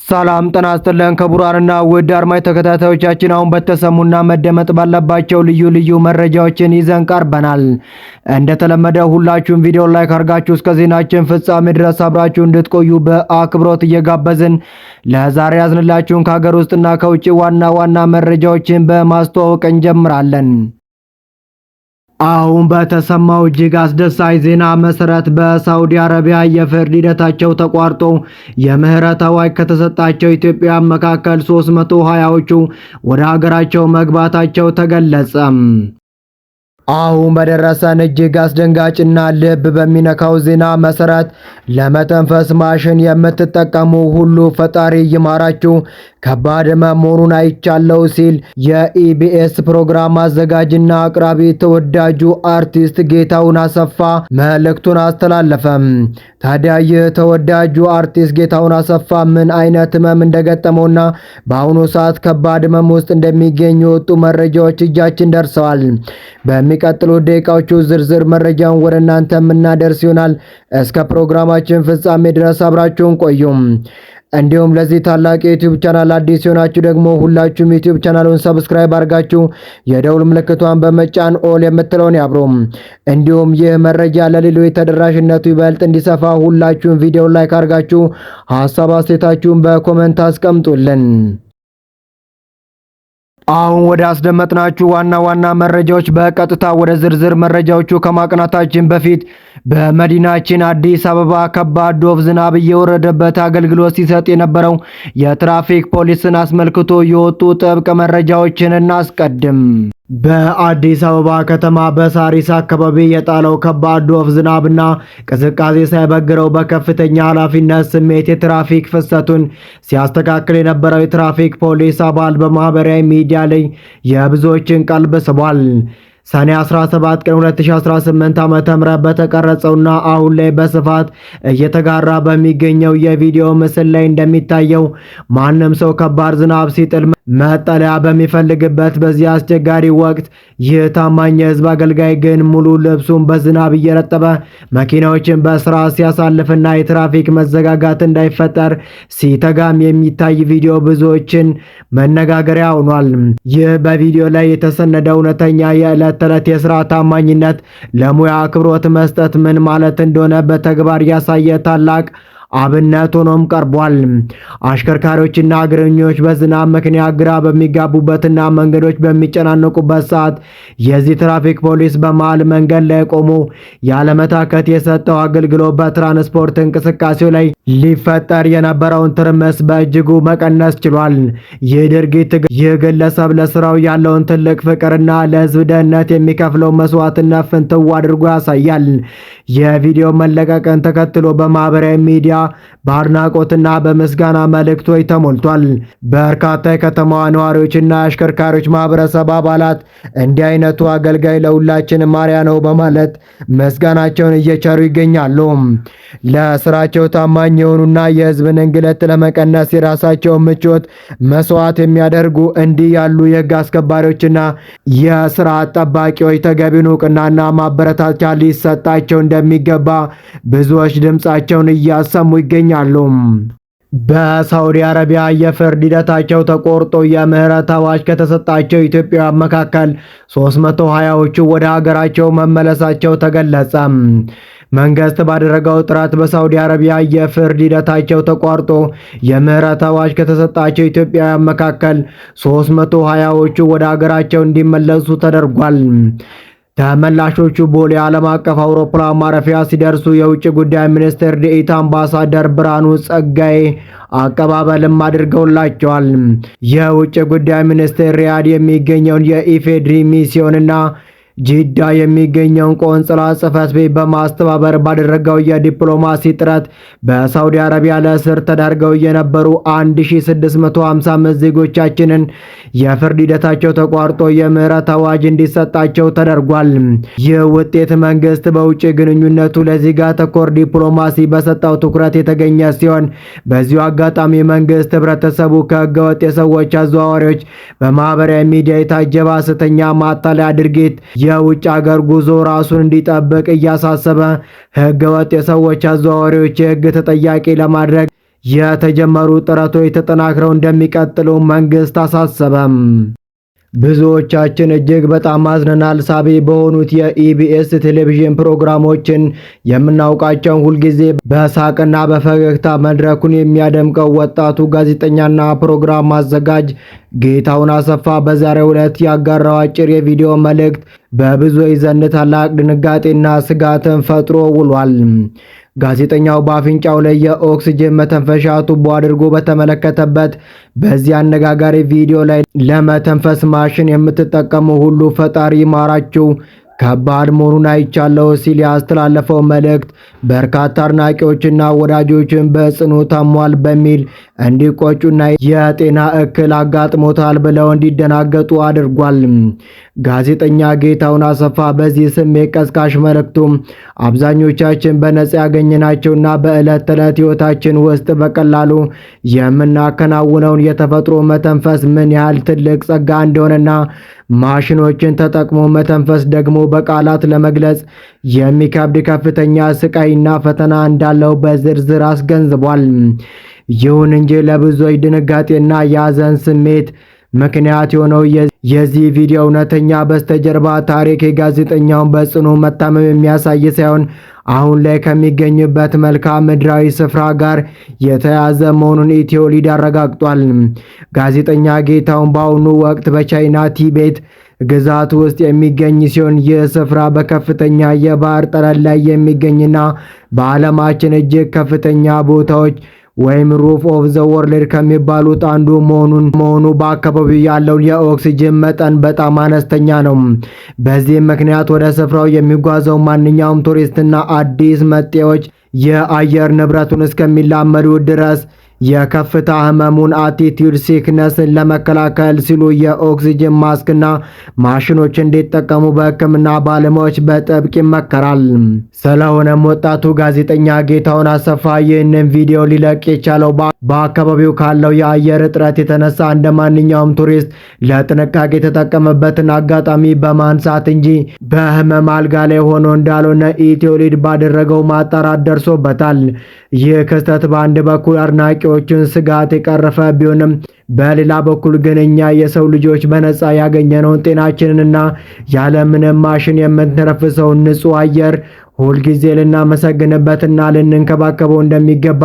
ሰላም ጤና ይስጥልን ክቡራንና ውድ አድማጭ ተከታታዮቻችን፣ አሁን በተሰሙና መደመጥ ባለባቸው ልዩ መረጃዎችን ይዘን ቀርበናል። እንደተለመደው ሁላችሁም ቪዲዮ ላይክ አድርጋችሁ እስከ ዜናችን ፍጻሜ ድረስ አብራችሁ እንድትቆዩ በአክብሮት እየጋበዝን ለዛሬ ያዝንላችሁን ከሀገር ውስጥና ከውጭ ዋና መረጃዎችን በማስተዋወቅ እንጀምራለን። አሁን በተሰማው እጅግ አስደሳች ዜና መሰረት በሳውዲ አረቢያ የፍርድ ሂደታቸው ተቋርጦ የምህረት አዋጅ ከተሰጣቸው ኢትዮጵያውያን መካከል 320ዎቹ ወደ ሀገራቸው መግባታቸው ተገለጸ። አሁን በደረሰን እጅግ አስደንጋጭና ልብ በሚነካው ዜና መሰረት ለመተንፈስ ማሽን የምትጠቀሙ ሁሉ ፈጣሪ ይማራችሁ፣ ከባድ መሆኑን አይቻለው ሲል የኢቢኤስ ፕሮግራም አዘጋጅና አቅራቢ ተወዳጁ አርቲስት ጌታሁን አሰፋ መልእክቱን አስተላለፈ። ታዲያ ይህ ተወዳጁ አርቲስት ጌታሁን አሰፋ ምን አይነት ህመም እንደገጠመውና በአሁኑ ሰዓት ከባድ ህመም ውስጥ እንደሚገኝ የወጡ መረጃዎች እጃችን ደርሰዋል። በሚቀጥሉ ደቂቃዎቹ ዝርዝር መረጃውን ወደ እናንተ የምናደርስ ይሆናል። እስከ ፕሮግራማችን ፍጻሜ ድረስ አብራችሁን ቆዩም። እንዲሁም ለዚህ ታላቅ የዩቲዩብ ቻናል አዲስ የሆናችሁ ደግሞ ሁላችሁም ዩቲዩብ ቻናሉን ሰብስክራይብ አድርጋችሁ የደውል ምልክቷን በመጫን ኦል የምትለውን ያብሩም። እንዲሁም ይህ መረጃ ለሌሎች ተደራሽነቱ ይበልጥ እንዲሰፋ ሁላችሁም ቪዲዮ ላይክ አድርጋችሁ ሐሳብ አስተያየታችሁን በኮሜንት አስቀምጡልን። አሁን ወደ አስደመጥናችሁ ዋና መረጃዎች በቀጥታ ወደ ዝርዝር መረጃዎቹ ከማቅናታችን በፊት በመዲናችን አዲስ አበባ ከባድ ዶፍ ዝናብ እየወረደበት አገልግሎት ሲሰጥ የነበረው የትራፊክ ፖሊስን አስመልክቶ የወጡ ጥብቅ መረጃዎችን እናስቀድም። በአዲስ አበባ ከተማ በሳሪስ አካባቢ የጣለው ከባድ ዶፍ ዝናብና ቅዝቃዜ ሳይበግረው በከፍተኛ ኃላፊነት ስሜት የትራፊክ ፍሰቱን ሲያስተካክል የነበረው የትራፊክ ፖሊስ አባል በማህበራዊ ሚዲያ ላይ የብዙዎችን ቀልብ ስቧል። ሰኔ 17 ቀን 2018 ዓ.ም በተቀረጸውና አሁን ላይ በስፋት እየተጋራ በሚገኘው የቪዲዮ ምስል ላይ እንደሚታየው ማንም ሰው ከባድ ዝናብ ሲጥል መጠለያ በሚፈልግበት በዚህ አስቸጋሪ ወቅት ይህ ታማኝ የህዝብ አገልጋይ ግን ሙሉ ልብሱን በዝናብ እየረጠበ መኪናዎችን በስራ ሲያሳልፍና የትራፊክ መዘጋጋት እንዳይፈጠር ሲተጋም የሚታይ ቪዲዮ ብዙዎችን መነጋገሪያ ሆኗል። ይህ በቪዲዮ ላይ የተሰነደው እውነተኛ የዕለት ተዕለት የስራ ታማኝነት፣ ለሙያ አክብሮት መስጠት ምን ማለት እንደሆነ በተግባር ያሳየ ታላቅ አብነት ሆኖም ቀርቧል። አሽከርካሪዎችና እግረኞች በዝናብ ምክንያት ግራ በሚጋቡበትና መንገዶች በሚጨናነቁበት ሰዓት የዚህ ትራፊክ ፖሊስ በመሃል መንገድ ላይ ቆሞ ያለመታከት የሰጠው አገልግሎት በትራንስፖርት እንቅስቃሴው ላይ ሊፈጠር የነበረውን ትርምስ በእጅጉ መቀነስ ችሏል። ይህ ድርጊት ይህ ግለሰብ ለስራው ያለውን ትልቅ ፍቅርና ለህዝብ ደህንነት የሚከፍለው መስዋዕትነት ፍንትው አድርጎ ያሳያል። የቪዲዮ መለቀቅን ተከትሎ በማህበራዊ ሚዲያ በአድናቆትና በምስጋና መልእክቶች ተሞልቷል። በርካታ የከተማዋ ነዋሪዎችና የአሽከርካሪዎች ማህበረሰብ አባላት እንዲህ አይነቱ አገልጋይ ለሁላችን ማርያ ነው በማለት ምስጋናቸውን እየቸሩ ይገኛሉ። ለስራቸው ታማኝ የሆኑና የህዝብን እንግልት ለመቀነስ የራሳቸውን ምቾት መስዋዕት የሚያደርጉ እንዲህ ያሉ የህግ አስከባሪዎችና የስራ ጠባቂዎች ተገቢውን እውቅናና ማበረታቻ ሊሰጣቸው እንደሚገባ ብዙዎች ድምጻቸውን እያሰሙ ይገኛሉ። በሳውዲ አረቢያ የፍርድ ሂደታቸው ተቆርጦ የምህረት አዋጅ ከተሰጣቸው ኢትዮጵያውያን መካከል 320ዎቹ ወደ ሀገራቸው መመለሳቸው ተገለጸ። መንግስት ባደረገው ጥረት በሳውዲ አረቢያ የፍርድ ሂደታቸው ተቋርጦ የምህረት አዋጅ ከተሰጣቸው ኢትዮጵያውያን መካከል 320ዎቹ ወደ ሀገራቸው እንዲመለሱ ተደርጓል። ተመላሾቹ ቦሌ ዓለም አቀፍ አውሮፕላን ማረፊያ ሲደርሱ የውጭ ጉዳይ ሚኒስቴር ዴኤታ አምባሳደር ብርሃኑ ጸጋዬ አቀባበልም አድርገውላቸዋል። የውጭ ጉዳይ ሚኒስቴር ሪያድ የሚገኘውን የኢፌድሪ ሚስዮንና ጂዳ የሚገኘውን ቆንጽላ ጽሕፈት ቤት በማስተባበር ባደረገው የዲፕሎማሲ ጥረት በሳውዲ አረቢያ ለእስር ተዳርገው የነበሩ 1655 ዜጎቻችንን የፍርድ ሂደታቸው ተቋርጦ የምህረት አዋጅ እንዲሰጣቸው ተደርጓል። ይህ ውጤት መንግስት በውጭ ግንኙነቱ ለዜጋ ተኮር ዲፕሎማሲ በሰጠው ትኩረት የተገኘ ሲሆን በዚሁ አጋጣሚ መንግስት ህብረተሰቡ ከህገወጥ የሰዎች አዘዋዋሪዎች በማህበራዊ ሚዲያ የታጀበ ሐሰተኛ ማታለያ ድርጊት የውጭ ሀገር ጉዞ ራሱን እንዲጠብቅ እያሳሰበ ህገወጥ የሰዎች አዘዋዋሪዎች የህግ ተጠያቂ ለማድረግ የተጀመሩ ጥረቶች ተጠናክረው እንደሚቀጥሉ መንግስት አሳሰበም። ብዙዎቻችን እጅግ በጣም አዝነናል። ሳቢ በሆኑት የኢቢኤስ ቴሌቪዥን ፕሮግራሞችን የምናውቃቸውን ሁልጊዜ በሳቅና በፈገግታ መድረኩን የሚያደምቀው ወጣቱ ጋዜጠኛና ፕሮግራም አዘጋጅ ጌታሁን አሰፋ በዛሬው ዕለት ያጋራው አጭር የቪዲዮ መልእክት በብዙዎች ዘንድ ታላቅ ድንጋጤና ስጋትን ፈጥሮ ውሏል። ጋዜጠኛው በአፍንጫው ላይ የኦክስጅን መተንፈሻ ቱቦ አድርጎ በተመለከተበት በዚህ አነጋጋሪ ቪዲዮ ላይ ለመተንፈስ ማሽን የምትጠቀሙ ሁሉ ፈጣሪ ይማራችሁ ከባድ መሆኑን አይቻለሁ ሲል ያስተላለፈው መልእክት በርካታ አድናቂዎችና ወዳጆችን በጽኑ ታሟል በሚል እንዲቆጩና የጤና እክል አጋጥሞታል ብለው እንዲደናገጡ አድርጓል። ጋዜጠኛ ጌታሁን አሰፋ በዚህ ስሜት ቀስቃሽ መልእክቱ አብዛኞቻችን በነጻ ያገኘናቸውና በዕለት ተዕለት ሕይወታችን ውስጥ በቀላሉ የምናከናውነውን የተፈጥሮ መተንፈስ ምን ያህል ትልቅ ጸጋ እንደሆነና ማሽኖችን ተጠቅሞ መተንፈስ ደግሞ በቃላት ለመግለጽ የሚከብድ ከፍተኛ ስቃይና ፈተና እንዳለው በዝርዝር አስገንዝቧል። ይሁን እንጂ ለብዙዎች ድንጋጤና የሐዘን ስሜት ምክንያት የሆነው የዚህ ቪዲዮ እውነተኛ በስተጀርባ ታሪክ የጋዜጠኛውን በጽኑ መታመም የሚያሳይ ሳይሆን አሁን ላይ ከሚገኝበት መልክዓ ምድራዊ ስፍራ ጋር የተያዘ መሆኑን ኢትዮሊድ አረጋግጧል። ጋዜጠኛ ጌታሁን በአሁኑ ወቅት በቻይና ቲቤት ግዛት ውስጥ የሚገኝ ሲሆን ይህ ስፍራ በከፍተኛ የባህር ጠረል ላይ የሚገኝና በዓለማችን እጅግ ከፍተኛ ቦታዎች ወይም ሩፍ ኦፍ ዘ ወርልድ ከሚባሉት አንዱ መሆኑ በአካባቢው ያለው የኦክሲጅን መጠን በጣም አነስተኛ ነው። በዚህም ምክንያት ወደ ስፍራው የሚጓዘው ማንኛውም ቱሪስትና አዲስ መጤዎች የአየር ንብረቱን እስከሚላመዱ ድረስ የከፍታ ህመሙን አቲቲዩድ ሲክነስን ለመከላከል ሲሉ የኦክሲጅን ማስክና ማሽኖች እንዲጠቀሙ በሕክምና ባለሙያዎች በጥብቅ ይመከራል። ስለሆነም ወጣቱ ጋዜጠኛ ጌታሁን አሰፋ ይህንን ቪዲዮ ሊለቅ የቻለው በአካባቢው ካለው የአየር እጥረት የተነሳ እንደ ማንኛውም ቱሪስት ለጥንቃቄ የተጠቀመበትን አጋጣሚ በማንሳት እንጂ በህመም አልጋ ላይ ሆኖ እንዳልሆነ ኢትዮሊድ ባደረገው ማጣራት ደርሶበታል። ይህ ክስተት በአንድ በኩል አድናቂዎችን ስጋት የቀረፈ ቢሆንም በሌላ በኩል ግን እኛ የሰው ልጆች በነፃ ያገኘነውን ጤናችንንና ያለምንም ማሽን የምንተነፍሰውን ንጹህ አየር ሁልጊዜ ልናመሰግንበትና ልንንከባከበው እንደሚገባ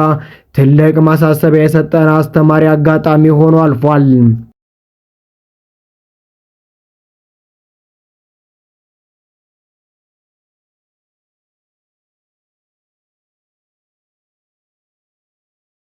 ትልቅ ማሳሰቢያ የሰጠን አስተማሪ አጋጣሚ ሆኖ አልፏል።